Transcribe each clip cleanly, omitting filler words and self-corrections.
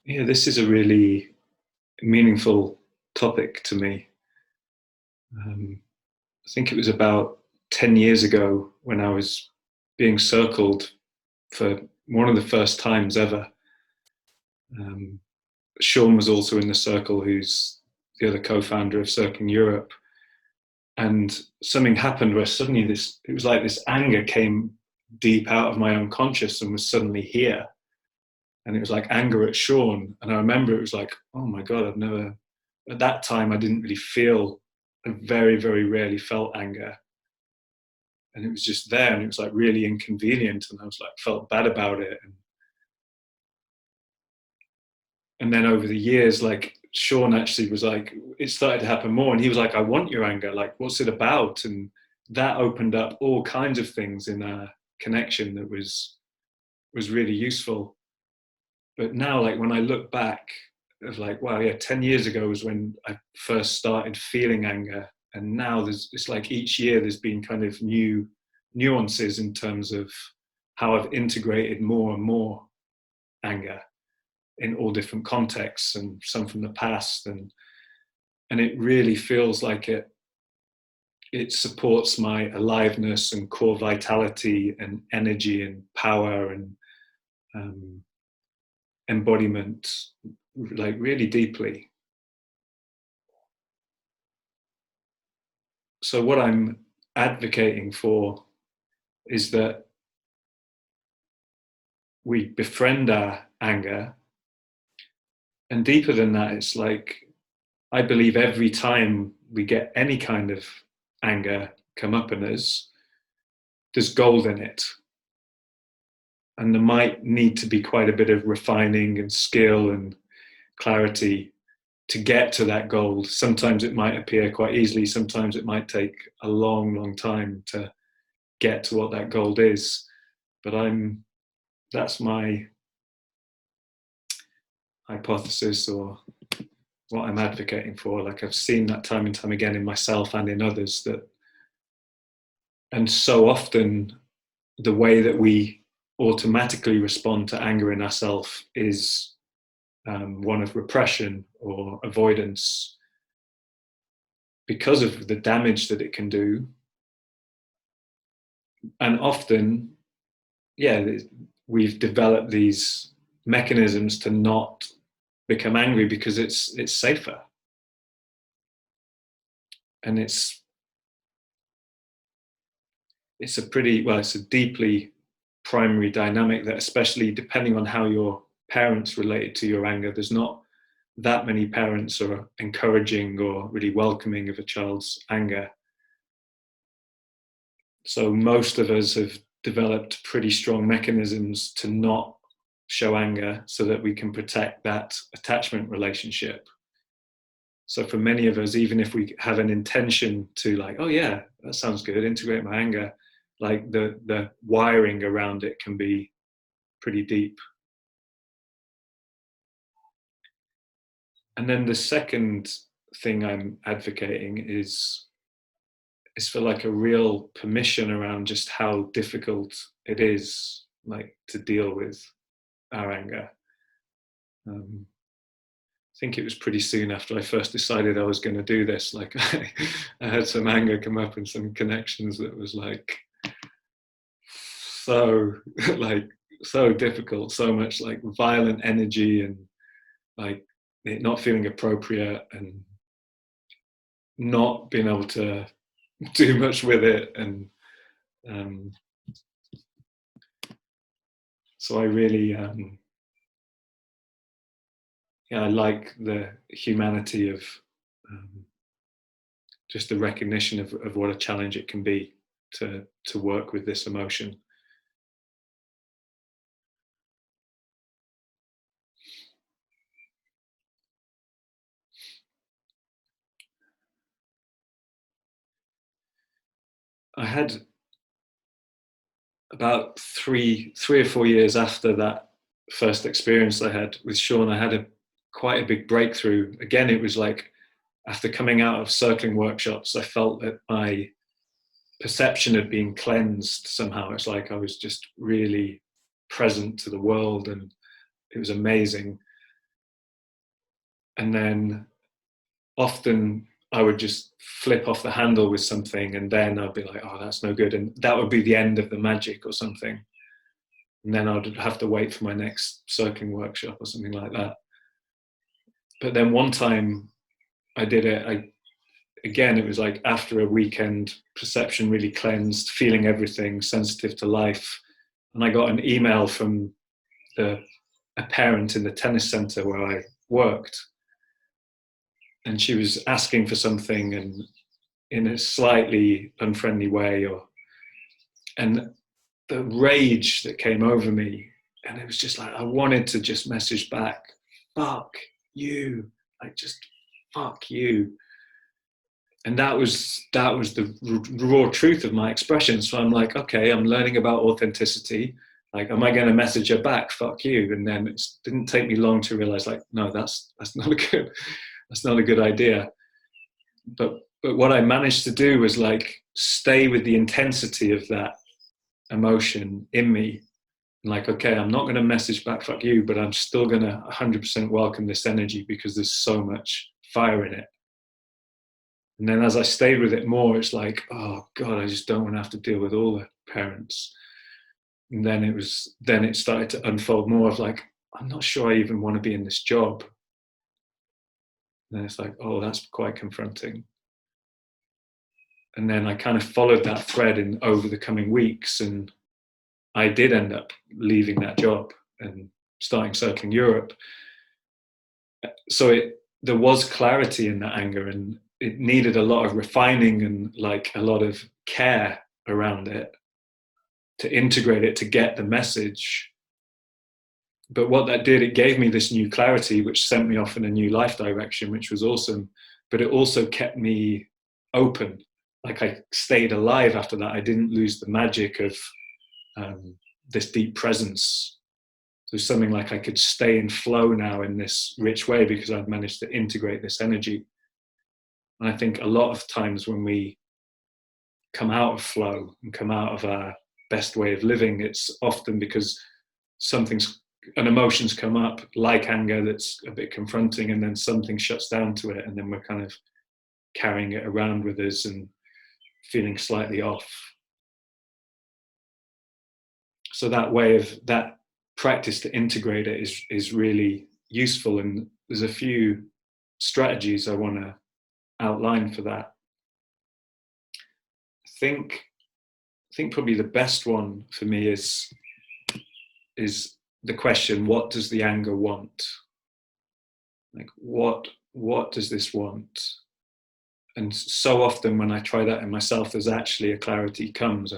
Yeah, this is a really meaningful topic to me. I think it was about 10 years ago when I was being circled for one of the first times ever. Um, Sean was also in the circle, who's the other co-founder of Circling Europe. And something happened where suddenly it was like this anger came deep out of my unconscious and was suddenly here. And it was like anger at Sean. And I remember it was like, oh my God, at that time, I didn't really feel, I very, very rarely felt anger. And it was just there and it was like really inconvenient. And I was like, felt bad about it. And then over the years, like Sean actually was like, it started to happen more. And he was like, I want your anger. Like, what's it about? And that opened up all kinds of things in our connection that was really useful. But now, like when I look back, of like, wow, yeah, 10 years ago was when I first started feeling anger. And now it's like each year there's been kind of new nuances in terms of how I've integrated more and more anger in all different contexts and some from the past. And it really feels like it supports my aliveness and core vitality and energy and power and um, embodiment, like really deeply. So what I'm advocating for is that we befriend our anger, and deeper than that, it's like I believe every time we get any kind of anger come up in us, there's gold in it. And there might need to be quite a bit of refining and skill and clarity to get to that gold. Sometimes it might appear quite easily, sometimes it might take a long, long time to get to what that gold is. But that's my hypothesis, or what I'm advocating for. Like I've seen that time and time again in myself and in others, that and so often the way that we automatically respond to anger in ourselves is one of repression or avoidance, because of the damage that it can do. And often, yeah, we've developed these mechanisms to not become angry because it's safer. And it's a pretty, well, it's a deeply primary dynamic that, especially depending on how your parents related to your anger, there's not that many parents are encouraging or really welcoming of a child's anger. So most of us have developed pretty strong mechanisms to not show anger so that we can protect that attachment relationship. So for many of us, even if we have an intention to, like, oh yeah, that sounds good, integrate my anger, like the wiring around it can be pretty deep. And then the second thing I'm advocating is for like a real permission around just how difficult it is, like to deal with our anger. I think it was pretty soon after I first decided I was going to do this. Like I had some anger come up and some connections that was like so like so difficult, so much like violent energy and like it not feeling appropriate and not being able to do much with it. And um, so I really, yeah, I like the humanity of um, just the recognition of what a challenge it can be to work with this emotion. I had about three or 4 years after that first experience I had with Sean, I had quite a big breakthrough. Again, it was like after coming out of circling workshops, I felt that my perception had been cleansed somehow. It's like I was just really present to the world, and it was amazing. And then often I would just flip off the handle with something, and then I'd be like, oh, that's no good. And that would be the end of the magic or something. And then I'd have to wait for my next circling workshop or something like that. But then one time I did it, again, it was like after a weekend, perception really cleansed, feeling everything, sensitive to life. And I got an email from a parent in the tennis center where I worked. And she was asking for something, and in a slightly unfriendly way, and the rage that came over me, and it was just like I wanted to just message back, fuck you, like just fuck you. And that was the raw truth of my expression. So I'm like, okay, I'm learning about authenticity. Like, am I going to message her back, fuck you? And then it didn't take me long to realize, like, no, that's not a good idea. But what I managed to do was like stay with the intensity of that emotion in me. Like, okay, I'm not going to message back, fuck you, but I'm still going to 100% welcome this energy because there's so much fire in it. And then as I stayed with it more, it's like, oh God, I just don't want to have to deal with all the parents. And then it started to unfold more of like, I'm not sure I even want to be in this job. And then it's like, oh, that's quite confronting. And then I kind of followed that thread over the coming weeks, and I did end up leaving that job and starting Circling Europe. So there was clarity in that anger, and it needed a lot of refining and like a lot of care around it to integrate it, to get the message. But what that did, it gave me this new clarity, which sent me off in a new life direction, which was awesome. But it also kept me open. Like I stayed alive after that. I didn't lose the magic of this deep presence. So something like I could stay in flow now in this rich way because I've managed to integrate this energy. And I think a lot of times when we come out of flow and come out of our best way of living, it's often because an emotion's come up, like anger, that's a bit confronting, and then something shuts down to it, and then we're kind of carrying it around with us and feeling slightly off. So that practice to integrate it is really useful, and there's a few strategies I want to outline for that. I think probably the best one for me is the question, what does the anger want? Like, what does this want? And so often when I try that in myself, there's actually a clarity comes,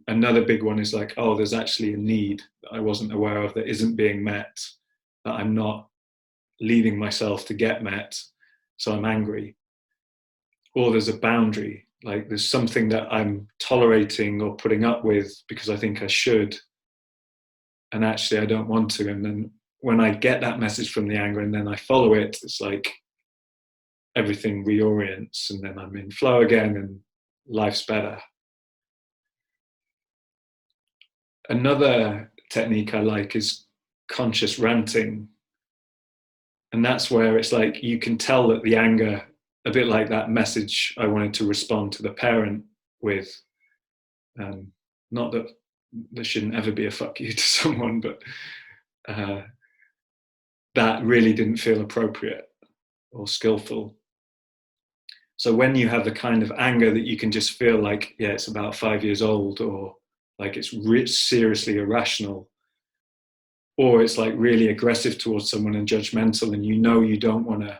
another big one is like, oh, there's actually a need that I wasn't aware of that isn't being met, that I'm not leaving myself to get met, so I'm angry. Or there's a boundary, like there's something that I'm tolerating or putting up with because I think I should, and actually I don't want to. And then when I get that message from the anger and then I follow it, it's like everything reorients, and then I'm in flow again and life's better. Another technique I like is conscious ranting. And that's where it's like you can tell that the anger, a bit like that message I wanted to respond to the parent with, not that there shouldn't ever be a fuck you to someone, but that really didn't feel appropriate or skillful. So when you have the kind of anger that you can just feel like, yeah, it's about 5 years old, or like it's seriously irrational, or it's like really aggressive towards someone and judgmental, and you don't want to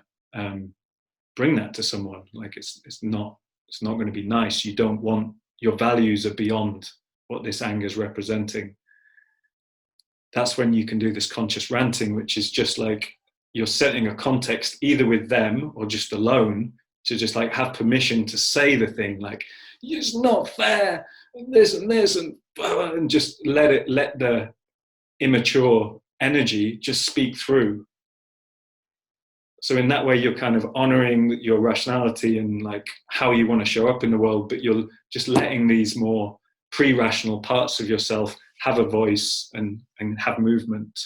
bring that to someone. Like it's not going to be nice. You don't want, your values are beyond what this anger is representing. That's when you can do this conscious ranting, which is just like you're setting a context either with them or just alone, to just like have permission to say the thing, like, it's not fair, and this and this, and just let the immature energy just speak through. So in that way, you're kind of honoring your rationality and like how you want to show up in the world, but you're just letting these more pre-rational parts of yourself have a voice and have movement.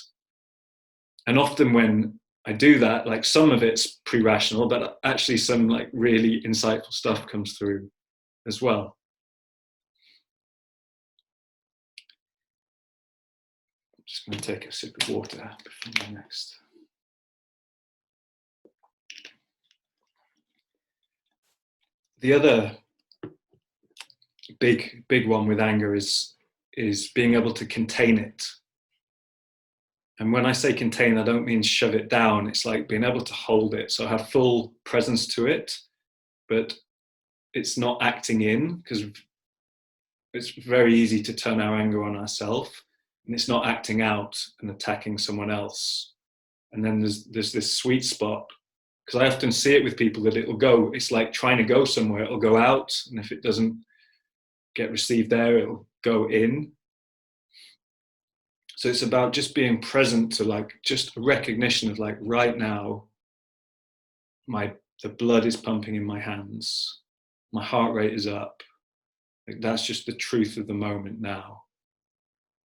And often when I do that, like some of it's pre-rational, but actually some like really insightful stuff comes through as well. I'm just going to take a sip of water before my next. The other big one with anger is being able to contain it. And when I say contain, I don't mean shove it down. It's like being able to hold it. So have full presence to it, but it's not acting in, because it's very easy to turn our anger on ourselves, and it's not acting out and attacking someone else. And then there's this sweet spot, because I often see it with people that it'll go, it's like trying to go somewhere, it'll go out, and if it doesn't get received there, it'll go in. So it's about just being present to like just a recognition of like right now, the blood is pumping in my hands, my heart rate is up. Like that's just the truth of the moment now.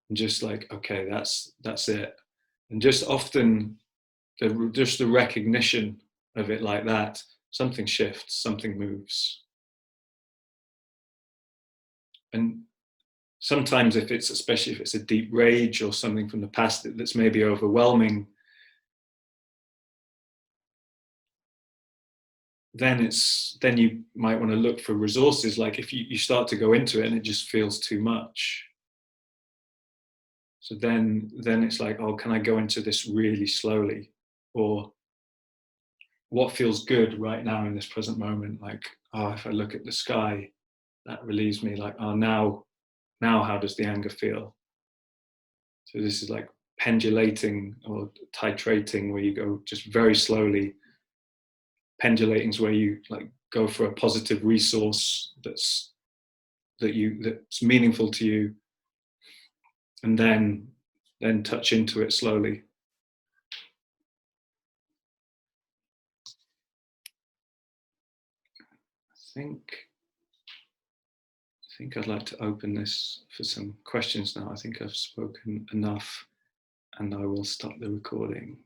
And just like, okay, that's it. And just often just the recognition of it like that, something shifts, something moves. And sometimes especially if it's a deep rage or something from the past that's maybe overwhelming, then you might want to look for resources. Like if you start to go into it and it just feels too much. So then it's like, oh, can I go into this really slowly? Or what feels good right now in this present moment? Like, oh, if I look at the sky, that relieves me. Like, oh, now how does the anger feel? So this is like pendulating or titrating, where you go just very slowly. Pendulating is where you like go for a positive resource that's meaningful to you, and then touch into it slowly. I think I'd like to open this for some questions now. I think I've spoken enough, and I will stop the recording.